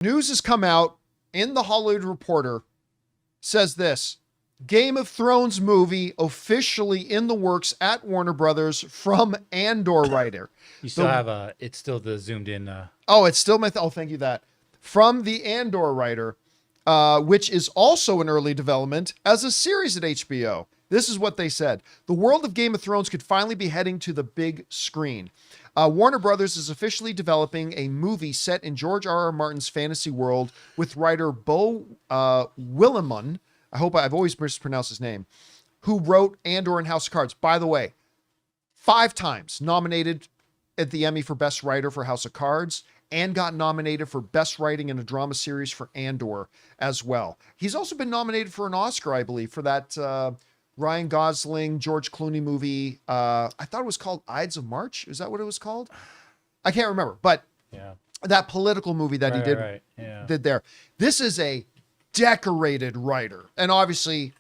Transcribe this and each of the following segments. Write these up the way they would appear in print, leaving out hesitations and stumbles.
News has come out in the Hollywood Reporter, says this: Game of Thrones movie officially in the works at Warner Brothers from Andor writer. You still have it's still the zoomed in. Oh, it's still thank you that. From the Andor writer, which is also in early development as a series at HBO. This is what they said. The world of Game of Thrones could finally be heading to the big screen. Warner Brothers is officially developing a movie set in George R.R. Martin's fantasy world with writer Beau Willimon. I hope I've always mispronounced his name, who wrote Andor and House of Cards. By the way, 5 times nominated at the Emmy for Best Writer for House of Cards, and got nominated for Best Writing in a Drama Series for Andor as well. He's also been nominated for an Oscar, I believe, for that Ryan Gosling, George Clooney movie. I thought it was called Ides of March. Is that what it was called? I can't remember, but yeah, that political movie that he did, did there. This is a decorated writer, and obviously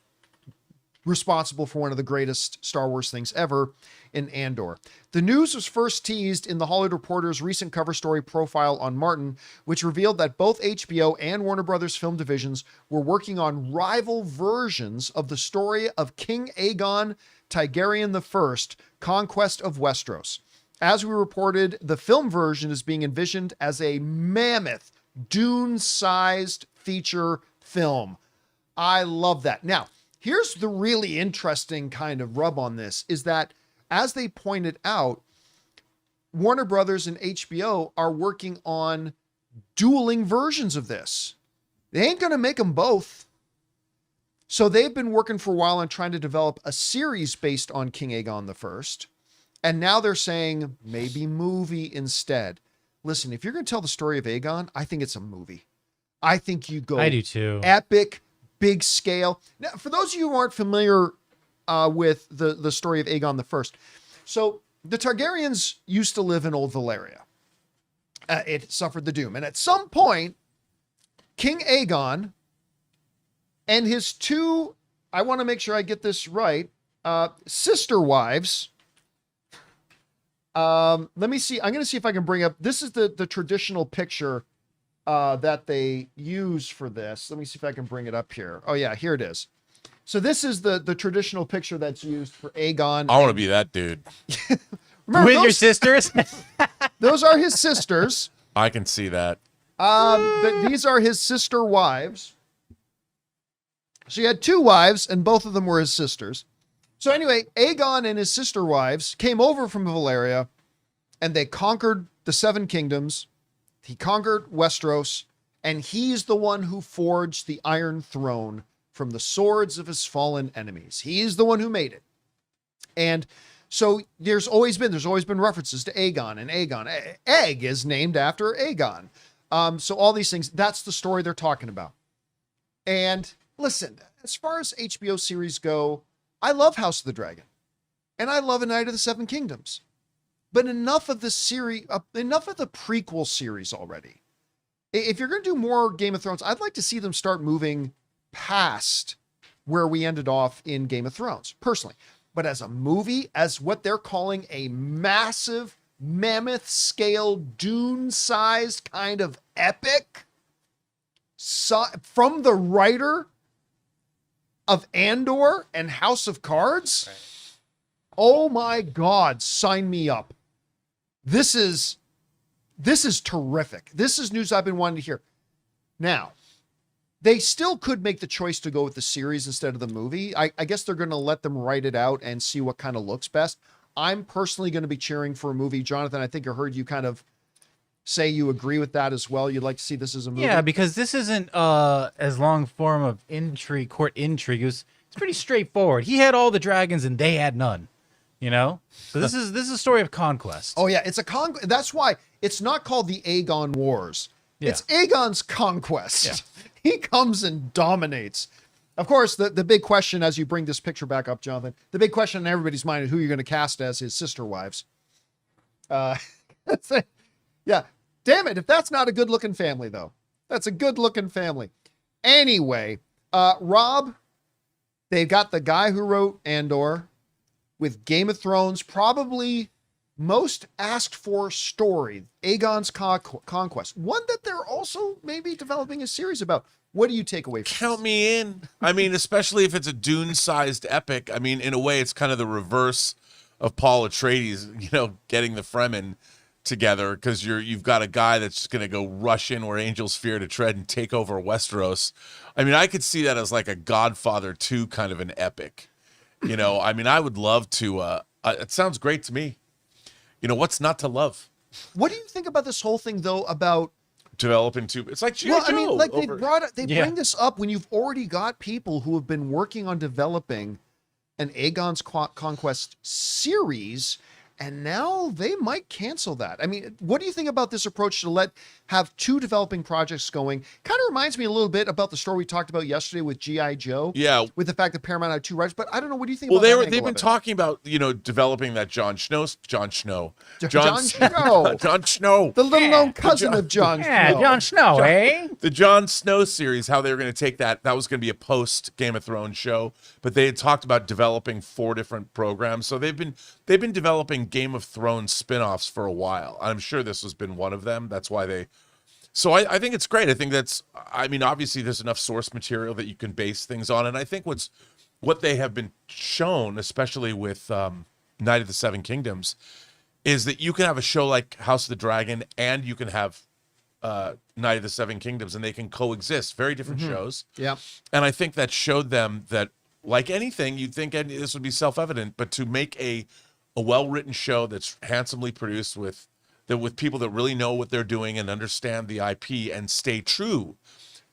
responsible for one of the greatest Star Wars things ever in Andor. The news was first teased in the Hollywood Reporter's recent cover story profile on Martin, which revealed that both HBO and Warner Brothers film divisions were working on rival versions of the story of King Aegon Targaryen I, Conquest of Westeros. As we reported, the film version is being envisioned as a mammoth, Dune-sized feature film. I love that. Now, here's the really interesting kind of rub on this, is that, as they pointed out, Warner Brothers and HBO are working on dueling versions of this. They ain't going to make them both. So they've been working for a while on trying to develop a series based on King Aegon I. And now they're saying maybe movie instead. Listen, if you're going to tell the story of Aegon, I think it's a movie. I think you go I do too. Epic, big scale. Now, for those of you who aren't familiar with the story of Aegon I. So the Targaryens used to live in Old Valyria. It suffered the doom. And at some point, King Aegon and his 2, I want to make sure I get this right, sister wives. Let me see. I'm going to see if I can bring up, this is the traditional picture that they use for this. Let me see if I can bring it up here. Oh yeah, here it is. So this is the traditional picture that's used for Aegon. I want to be that dude. Remember, with your sisters? Those are his sisters. I can see that. But these are his sister wives. So he had 2 wives, and both of them were his sisters. So anyway, Aegon and his sister wives came over from Valyria, and they conquered the 7 kingdoms. He conquered Westeros, and he's the one who forged the Iron Throne from the swords of his fallen enemies. He's the one who made it. And so there's always been references to Aegon and Aegon. Egg is named after Aegon. So all these things, that's the story they're talking about. And listen, as far as HBO series go, I love House of the Dragon, and I love A Night of the 7 Kingdoms. But enough of the series, enough of the prequel series already. If you're going to do more Game of Thrones, I'd like to see them start moving past where we ended off in Game of Thrones, personally. But as a movie, as what they're calling a massive, mammoth scale, Dune-sized kind of epic, from the writer of Andor and House of Cards, right. Oh my God, sign me up. This is terrific. This is news I've been wanting to hear. Now, they still could make the choice to go with the series instead of the movie. I guess they're going to let them write it out and see what kind of looks best. I'm personally going to be cheering for a movie. Jonathan, I think I heard you kind of say you agree with that as well. You'd like to see this as a movie. Yeah, because this isn't as long form of intrigue, court intrigue. It's pretty straightforward. He had all the dragons and they had none. You know? So this is a story of conquest. Oh yeah, it's a that's why it's not called the Aegon Wars. Yeah. It's Aegon's conquest. Yeah. He comes and dominates. Of course, the big question as you bring this picture back up, Jonathan, the big question in everybody's mind is who you're going to cast as his sister wives. Yeah. Damn it. If that's not a good looking family though, that's a good looking family. Anyway, Rob, they've got the guy who wrote Andor with Game of Thrones probably most asked for story, Aegon's Conquest, one that they're also maybe developing a series about. What do you take away from Count this? me in. I mean, especially if it's a Dune-sized epic. I mean, in a way, it's kind of the reverse of Paul Atreides, getting the Fremen together, because you've got a guy that's just going to go rush in where angels fear to tread and take over Westeros. I mean, I could see that as like a Godfather 2 kind of an epic. I mean, I would love to. It sounds great to me. What's not to love? What do you think about this whole thing, though, about Developing two. It's like G.I. well, I Joe mean, like over- they bring this up when you've already got people who have been working on developing an Aegon's Conquest series, and now they might cancel that. I mean, what do you think about this approach to have two developing projects going? Kind of reminds me a little bit about the story we talked about yesterday with G.I. Joe. Yeah. With the fact that Paramount had two writers, but I don't know. What do you think? Well, about that they've angle been of it? talking about developing that Jon Snow, Jon Snow. Jon Snow, The little known cousin of Jon Snow. Yeah, Jon Snow, eh? the Jon Snow series. How they were going to take that was going to be a post Game of Thrones show, but they had talked about developing 4 different programs. So they've been developing Game of Thrones spin-offs for a while. I'm sure this has been one of them. That's why so I think it's great. I think obviously there's enough source material that you can base things on. And I think what they have been shown, especially with Night of the Seven Kingdoms, is that you can have a show like House of the Dragon and you can have Night of the Seven Kingdoms, and they can coexist. Very different shows. Yeah. And I think that showed them that, like anything, you'd think this would be self-evident, but to make a well-written show that's handsomely produced with people that really know what they're doing and understand the IP and stay true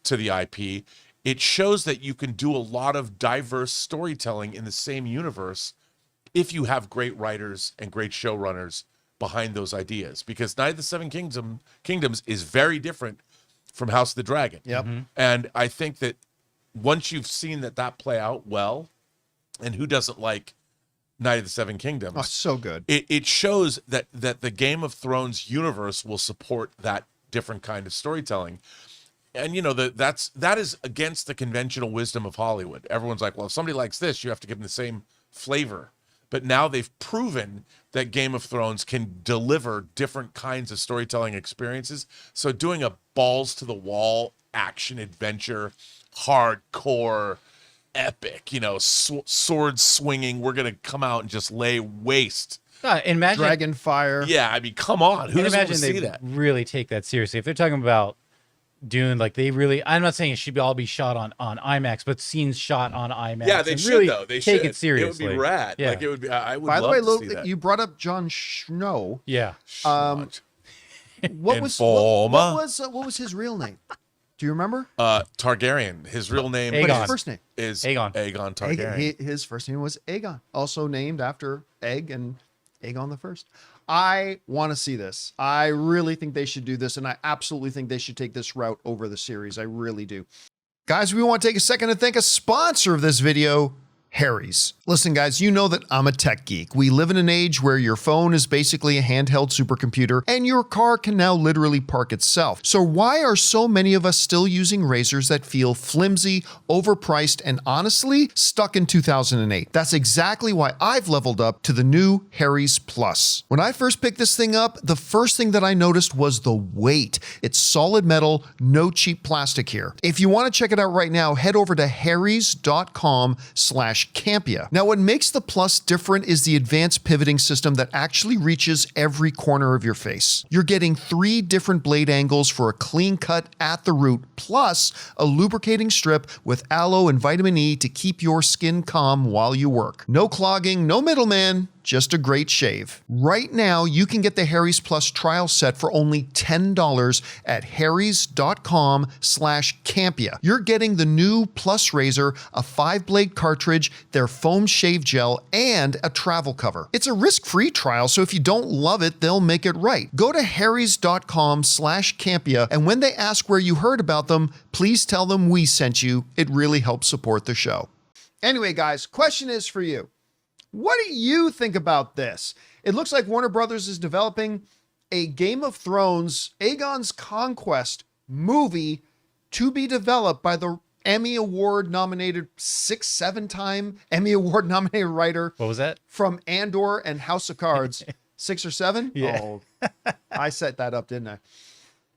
to the IP, it shows that you can do a lot of diverse storytelling in the same universe if you have great writers and great showrunners behind those ideas. Because Night of the Seven Kingdoms is very different from House of the Dragon. Yep. And I think that once you've seen that play out well, and who doesn't like Night of the Seven Kingdoms? Oh, so good. It shows that the Game of Thrones universe will support that different kind of storytelling. And that is against the conventional wisdom of Hollywood. Everyone's like, well, if somebody likes this, you have to give them the same flavor. But now they've proven that Game of Thrones can deliver different kinds of storytelling experiences. So doing a balls to the wall action adventure, hardcore, epic, sword swinging, we're gonna come out and just lay waste. Imagine Dragon fire. Yeah, I mean, come on, who doesn't want to imagine see they that? really take that seriously. If they're talking about Dune, like they really, I'm not saying it should all be shot on IMAX, but scenes shot on IMAX. Yeah, they and should really though. They take should. it seriously. It would be rad. Yeah. Like it would be. I would By the love way, to see that. you brought up Jon Snow. Yeah. What was Informa. what was his real name? Do you remember? Targaryen. His real name Aegon. What's his first name? is Aegon. Targaryen. His first name was Aegon, also named after Egg and Aegon the First. I want to see this. I really think they should do this, and I absolutely think they should take this route over the series. I really do. Guys, we want to take a second to thank a sponsor of this video, Harry's. Listen, guys, you know that I'm a tech geek. We live in an age where your phone is basically a handheld supercomputer and your car can now literally park itself. So why are so many of us still using razors that feel flimsy, overpriced, and honestly stuck in 2008? That's exactly why I've leveled up to the new Harry's Plus. When I first picked this thing up, the first thing that I noticed was the weight. It's solid metal, no cheap plastic here. If you want to check it out right now, head over to harrys.com/Campea. Now, what makes the Plus different is the advanced pivoting system that actually reaches every corner of your face. You're getting 3 different blade angles for a clean cut at the root, plus a lubricating strip with aloe and vitamin E to keep your skin calm while you work. No clogging, no middleman, just a great shave. Right now, you can get the Harry's Plus trial set for only $10 at harrys.com/Campea. You're getting the new Plus razor, a 5-blade cartridge, their foam shave gel, and a travel cover. It's a risk-free trial, so if you don't love it, they'll make it right. Go to harrys.com/Campea, and when they ask where you heard about them, please tell them we sent you. It really helps support the show. Anyway, guys, question is for you. What do you think about this? It looks like Warner Brothers is developing a Game of Thrones Aegon's Conquest movie to be developed by the Emmy Award nominated 6-7 time Emmy Award nominated writer. What was that? From Andor and House of Cards, 6 or 7? Yeah. Oh, I set that up, didn't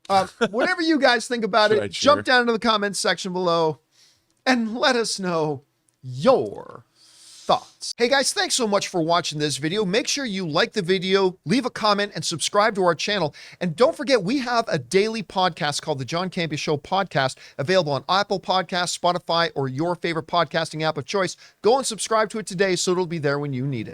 I? Whatever you guys think about Should I it, jump cheer? down into the comments section below and let us know your thoughts. Hey guys, thanks so much for watching this video. Make sure you like the video, leave a comment, and subscribe to our channel. And don't forget, we have a daily podcast called the John Campea Show Podcast, available on Apple Podcasts, Spotify, or your favorite podcasting app of choice. Go and subscribe to it today so it'll be there when you need it.